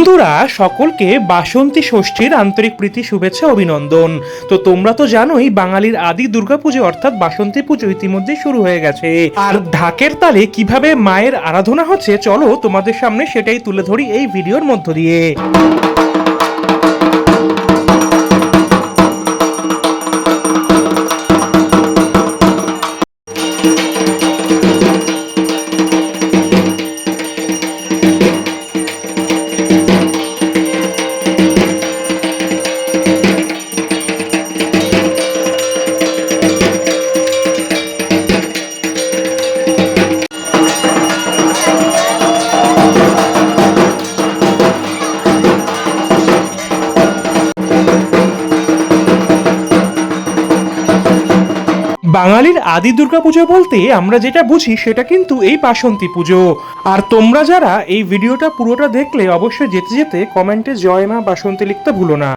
বন্ধুরা সকলকে বাসন্তী ষষ্ঠীর আন্তরিক প্রীতি শুভেচ্ছা অভিনন্দন। তো তোমরা তো জানোই বাঙালির আদি দুর্গাপুজো অর্থাৎ বাসন্তী পুজো ইতিমধ্যে শুরু হয়ে গেছে। আর ঢাকের তালে কিভাবে মায়ের আরাধনা হচ্ছে চলো তোমাদের সামনে সেটাই তুলে ধরি এই ভিডিওর মধ্য দিয়ে। বাঙালির আদি দুর্গাপুজো বলতে আমরা যেটা বুঝি সেটা কিন্তু এই বাসন্তী পুজো। আর তোমরা যারা এই ভিডিওটা পুরোটা দেখলে অবশ্যই যেতে যেতে কমেন্টে জয় মা বাসন্তী লিখতে ভুলো না।